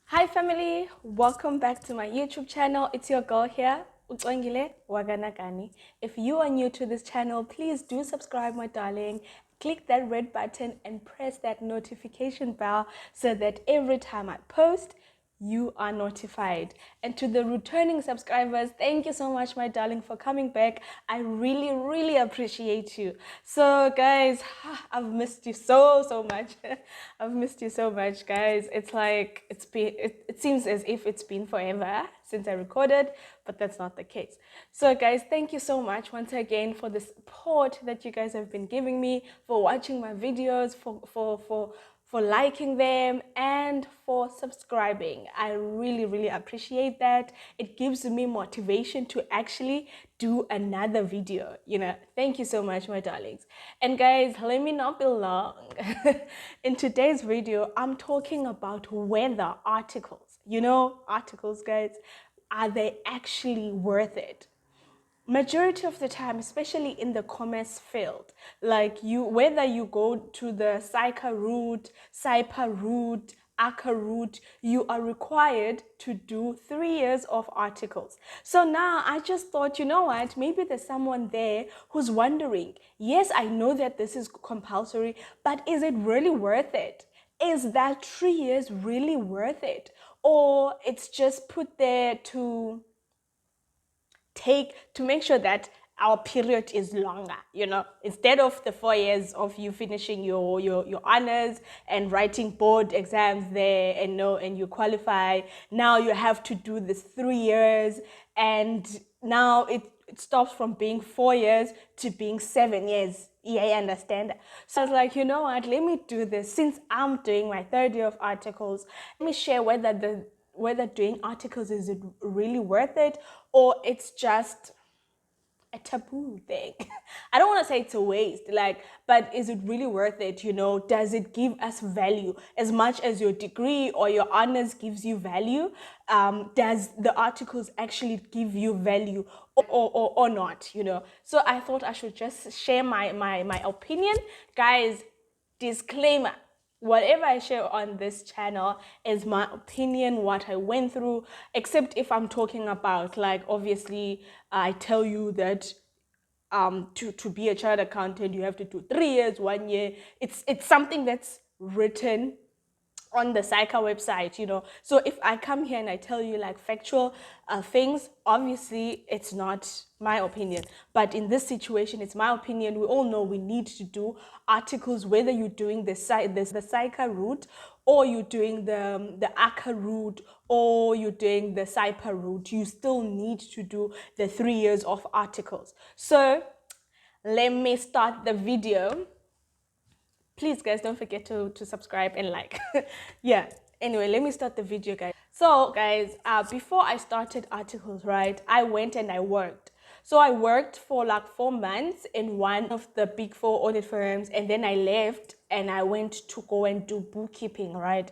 Hi family, welcome back to my YouTube channel. It's your girl here, Ucwengile Waganagani. If you are new to this channel, please do subscribe, my darling. Click that red button and press that notification bell so that every time I post, you are notified. And to the returning subscribers, thank you so much, my darling, for coming back. I really appreciate you. So guys, I've missed you so much. I've missed you so much, guys. It's like it seems as if it's been forever since I recorded, but that's not the case. So guys, thank you so much once again for the support that you guys have been giving me, for watching my videos, for liking them, and for subscribing. I really appreciate that. It gives me motivation to actually do another video. Thank you so much, my darlings. And guys, let me not be long. In today's video, I'm talking about weather articles. Articles, guys, are they actually worth it? Majority of the time, especially in the commerce field, like whether you go to the Saica route, Saipa route, Acca route, you are required to do 3 years of articles. So now I just thought, you know what, maybe there's someone there who's wondering, yes, I know that this is compulsory, but is it really worth it? Is that 3 years really worth it? Or it's just put there to make sure that our period is longer, instead of the 4 years of you finishing your honors and writing board exams there, and you qualify. Now you have to do this 3 years, and now it stops from being 4 years to being 7 years. Yeah, I understand. So I was like, you know what, let me do this. Since I'm doing my 3rd year of articles, let me share whether doing articles is it really worth it, or it's just a taboo thing. I don't want to say it's a waste, but is it really worth it? Does it give us value as much as your degree or your honors gives you value? Does the articles actually give you value, or not? So I thought I should just share my opinion, guys. Disclaimer: whatever I share on this channel is my opinion, what I went through, except if I'm talking about, like, obviously, I tell you that to be a chartered accountant, you have to do 3 years, 1 year. It's something that's written on the Saica website, So if I come here and I tell you like factual things, obviously it's not my opinion. But in this situation, it's my opinion. We all know we need to do articles, whether you're doing the Saica route, or you're doing the Acca route, or you're doing the Saipa route. You still need to do the 3 years of articles. So let me start the video. Please, guys, don't forget to subscribe and like. Yeah, anyway, let me start the video, guys. So guys, before I started articles, right, I went and I worked. So I worked for like 4 months in one of the big 4 audit firms, and then I left and I went to go and do bookkeeping, right?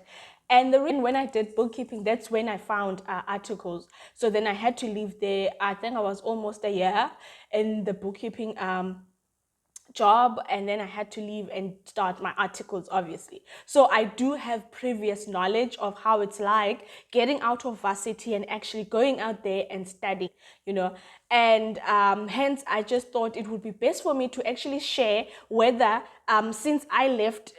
And the reason when I did bookkeeping, that's when I found articles. So then I had to leave there. I think I was almost a year in the bookkeeping job, and then I had to leave and start my articles, obviously. So I do have previous knowledge of how it's like getting out of varsity and actually going out there and studying, and hence I just thought it would be best for me to actually share whether since I left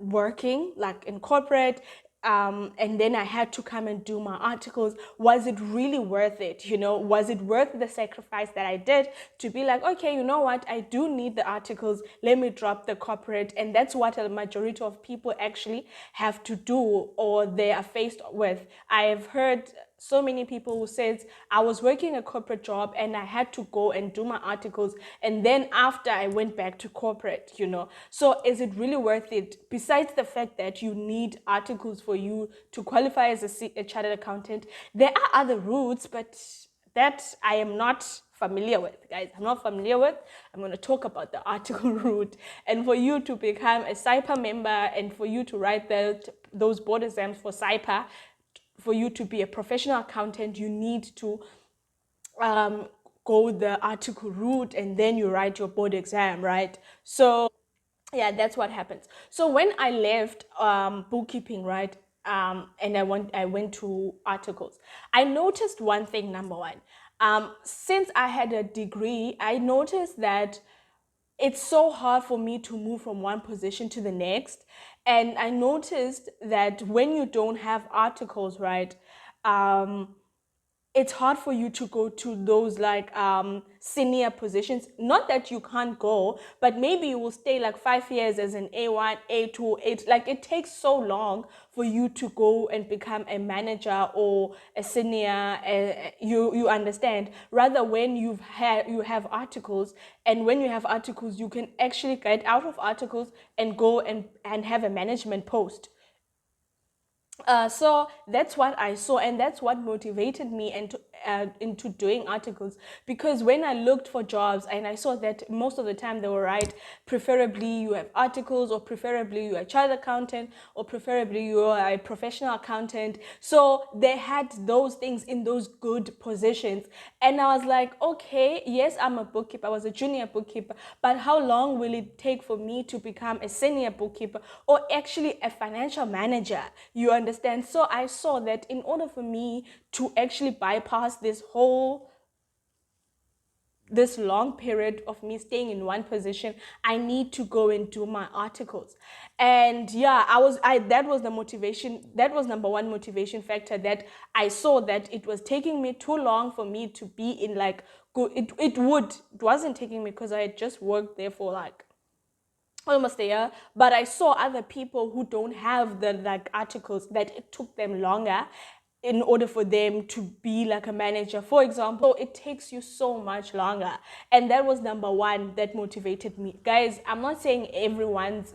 working like in corporate, and then I had to come and do my articles, was it really worth it? Was it worth the sacrifice that I did to be like, okay, you know what, I do need the articles, let me drop the corporate. And that's what a majority of people actually have to do, or they are faced with. I have heard so many people who says, I was working a corporate job and I had to go and do my articles, and then after I went back to corporate. So is it really worth it? Besides the fact that you need articles for you to qualify as a chartered accountant, there are other routes, but that I am not familiar with, guys. I'm not familiar with. I'm going to talk about the article route. And for you to become a Saipa member, and for you to write those board exams for Saipa, for you to be a professional accountant, you need to go the article route, and then you write your board exam, right? So yeah, that's what happens. So when I left bookkeeping, right, and I went to articles. I noticed one thing, number one. Since I had a degree, I noticed that it's so hard for me to move from one position to the next. And I noticed that when you don't have articles, right, um, it's hard for you to go to those like senior positions. Not that you can't go, but maybe you will stay like 5 years as an A1, A2, A. Like it takes so long for you to go and become a manager or a senior. You understand? Rather, when you have articles, and when you have articles, you can actually get out of articles and go and have a management post. So that's what I saw, and that's what motivated me into doing articles. Because when I looked for jobs, and I saw that most of the time they were right, preferably you have articles, or preferably you're a child accountant, or preferably you're a professional accountant. So they had those things in those good positions, and I was like, okay, yes, I'm a bookkeeper. I was a junior bookkeeper, but how long will it take for me to become a senior bookkeeper, or actually a financial manager? You understand? So I saw that in order for me to actually bypass this long period of me staying in one position, I need to go and do my articles. And yeah, I that was the motivation. That was number one motivation factor, that I saw that it was taking me too long for me to be in like go. It wasn't taking me, because I had just worked there for like almost a year, but I saw other people who don't have the like articles, that it took them longer in order for them to be like a manager, for example. So it takes you so much longer, and that was number one that motivated me, guys. I'm not saying everyone's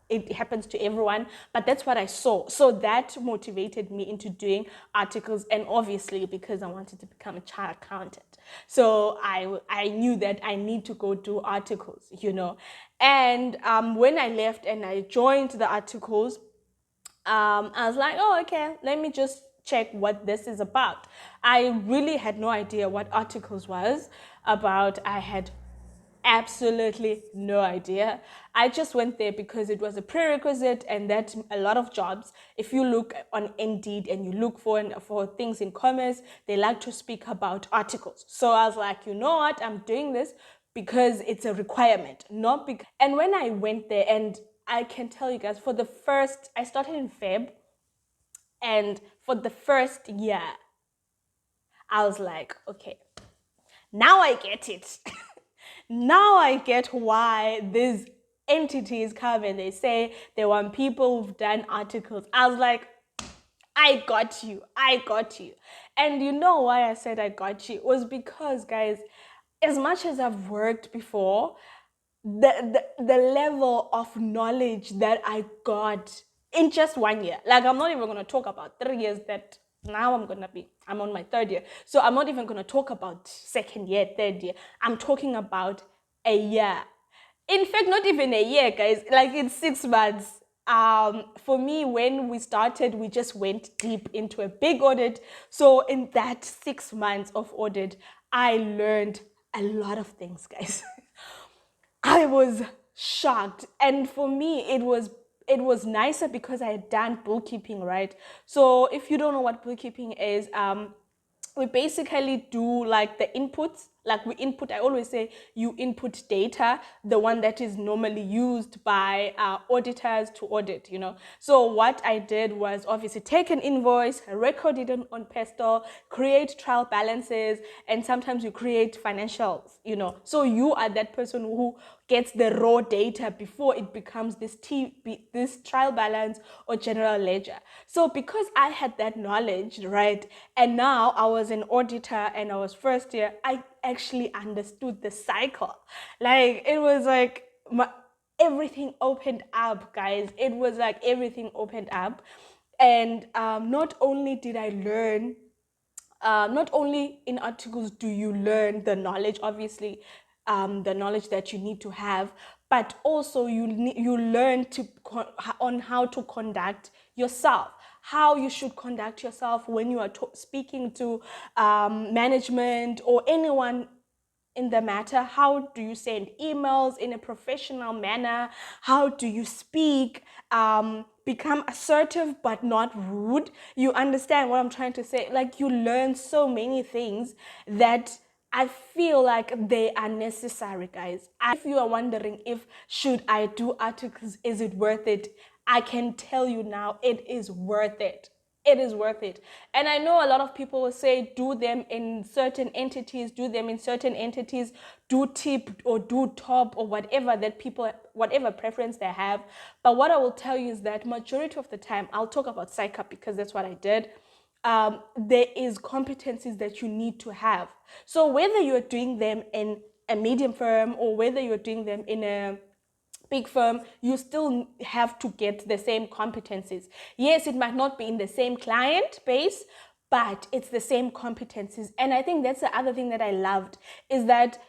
it happens to everyone, but that's what I saw. So that motivated me into doing articles, and obviously because I wanted to become a child accountant. So I knew that I need to go do articles, you know. And when I left and I joined the articles, I was like, oh, okay, let me just check what this is about. I really had no idea what articles was about. I had absolutely no idea. I just went there because it was a prerequisite, and that a lot of jobs, if you look on Indeed and you look for things in commerce, they like to speak about articles. So I was like, you know what, I'm doing this because it's a requirement, not because. And when I went there, and I can tell you guys, I started in Feb, and for the first year, I was like, okay, now I get it. Now I get why these entities come and they say they want people who've done articles. I was like, I got you. I got you. And you know why I said I got you? It was because, guys, as much as I've worked before, the level of knowledge that I got in just 1 year. Like, I'm not even going to talk about 3 years that now I'm on my third year. So I'm not even going to talk about second year, third year. I'm talking about a year. In fact, not even a year, guys. Like, in 6 months. For me, when we started, we just went deep into a big audit. So in that 6 months of audit, I learned a lot of things, guys. I was shocked. And for me, it was nicer because I had done bookkeeping, right? So if you don't know what bookkeeping is, we basically do like the inputs. Like we input, I always say you input data, the one that is normally used by auditors to audit, you know. So what I did was obviously take an invoice, record it on Pesto, create trial balances, and sometimes you create financials, you know. So you are that person who gets the raw data before it becomes this trial balance or general ledger. So because I had that knowledge, right, and now I was an auditor and I was first year, I actually understood the cycle. Like it was like everything opened up, guys. It was like everything opened up. And not only did I learn, not only in articles do you learn the knowledge, obviously, the knowledge that you need to have, but also you learn on how to conduct yourself, how you should conduct yourself when you are speaking to management or anyone in the matter. How do you send emails in a professional manner? How do you speak? Become assertive but not rude. You understand what I'm trying to say? Like, you learn so many things that I feel like they are necessary, guys. If you are wondering if should I do articles, is it worth it? I can tell you now, it is worth it. It is worth it. And I know a lot of people will say do them in certain entities, do tip or do top or whatever that people, whatever preference they have. But what I will tell you is that majority of the time, I'll talk about Saica because that's what I did. There is competencies that you need to have. So whether you're doing them in a medium firm or whether you're doing them in a big firm, you still have to get the same competencies. Yes, it might not be in the same client base, but it's the same competencies. And I think that's the other thing that I loved, is that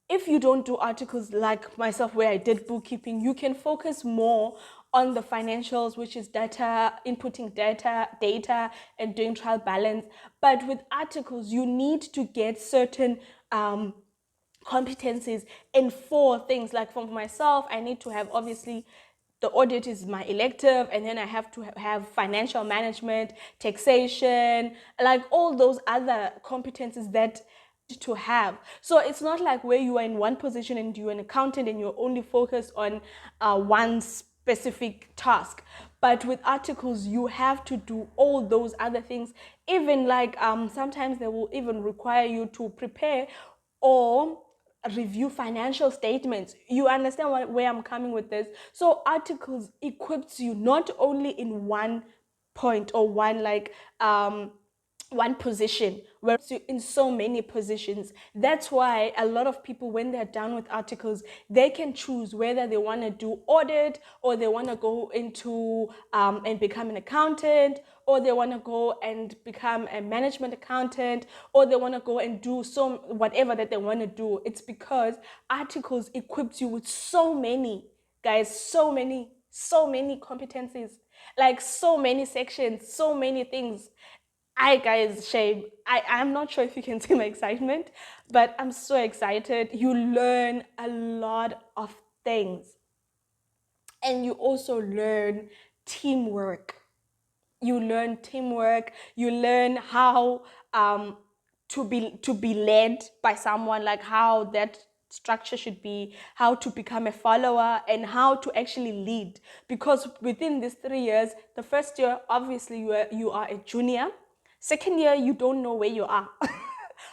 if you don't do articles like myself where I did bookkeeping, you can focus more on the financials, which is data, inputting data and doing trial balance. But with articles, you need to get certain competencies in 4 things. Like for myself, I need to have, obviously, the audit is my elective, and then I have to have financial management, taxation, like all those other competencies that to have. So it's not like where you are in one position and you're an accountant and you're only focused on one specific task. But with articles, you have to do all those other things. Even like sometimes they will even require you to prepare or review financial statements. You understand where I'm coming with this? So articles equips you not only in one point or one position, where you're in so many positions. That's why a lot of people, when they're done with articles, they can choose whether they want to do audit, or they want to go into and become an accountant, or they want to go and become a management accountant, or they want to go and do some whatever that they want to do. It's because articles equips you with so many, guys, so many competencies, like so many sections, so many things. Guys, shame. I'm not sure if you can see my excitement, but I'm so excited. You learn a lot of things. And you also learn teamwork. You learn how to be led by someone, like how that structure should be, how to become a follower, and how to actually lead. Because within these 3 years, the first year, obviously you are a junior. Second year, you don't know where you are.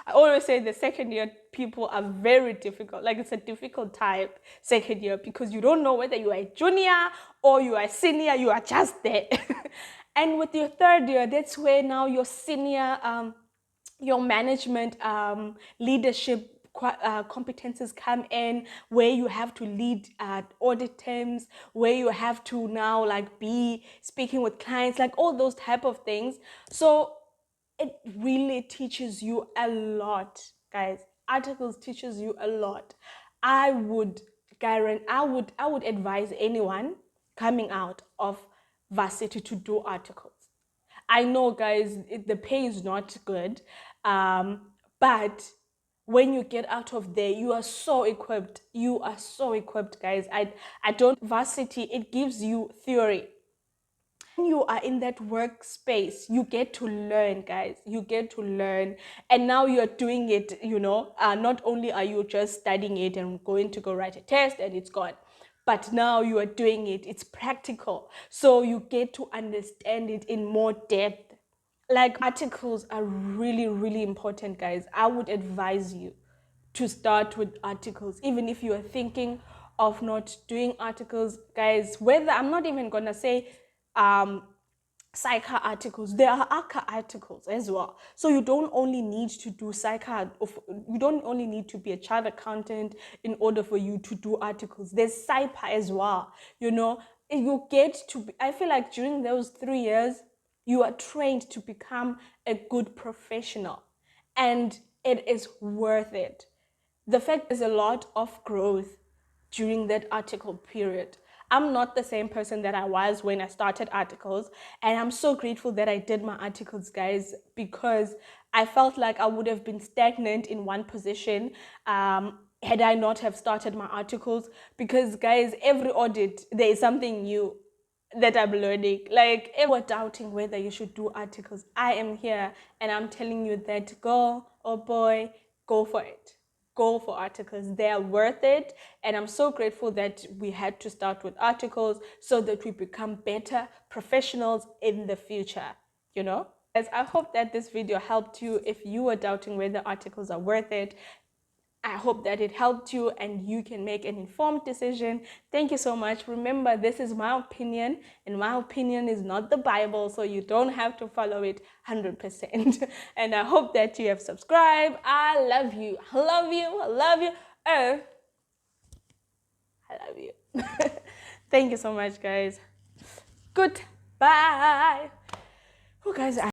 I always say the second year people are very difficult. Like, it's a difficult time, second year, because you don't know whether you are a junior or you are a senior. You are just there. And with your third year, that's where now your senior, your management, leadership competences come in, where you have to lead audit teams, where you have to now like be speaking with clients, like all those type of things. So it really teaches you a lot, guys. Articles teaches you a lot. I would guarantee, I would advise anyone coming out of varsity to do articles. I know, guys, the pay is not good, but when you get out of there, you are so equipped. You are so equipped, guys. I don't varsity. It gives you theory. When you are in that workspace, you get to learn, guys. You get to learn, and now you're doing it. Not only are you just studying it and going to go write a test and it's gone, but now you are doing it. It's practical, so you get to understand it in more depth. Like, articles are really, really important, guys. I would advise you to start with articles, even if you are thinking of not doing articles, guys. Whether, I'm not even gonna say Saica articles, there are Acca articles as well. So you don't only need to do Saica, you don't only need to be a chartered accountant in order for you to do articles. There's Saipa as well. You get to be, I feel like during those 3 years, you are trained to become a good professional, and it is worth it. The fact, there's a lot of growth during that article period. I'm not the same person that I was when I started articles. And I'm so grateful that I did my articles, guys, because I felt like I would have been stagnant in one position had I not have started my articles. Because, guys, every audit, there is something new that I'm learning. Like, if you're doubting whether you should do articles, I am here and I'm telling you that girl or boy, go for it. Go for articles. They're worth it. And I'm so grateful that we had to start with articles so that we become better professionals in the future, you know? Guys, I hope that this video helped you if you were doubting whether articles are worth it. I hope that it helped you and you can make an informed decision. Thank you so much. Remember, this is my opinion, and my opinion is not the Bible, so you don't have to follow it 100%. And I hope that you have subscribed. I love you. I love you. I love you. Oh, I love you. Thank you so much, guys. Goodbye. Oh, guys.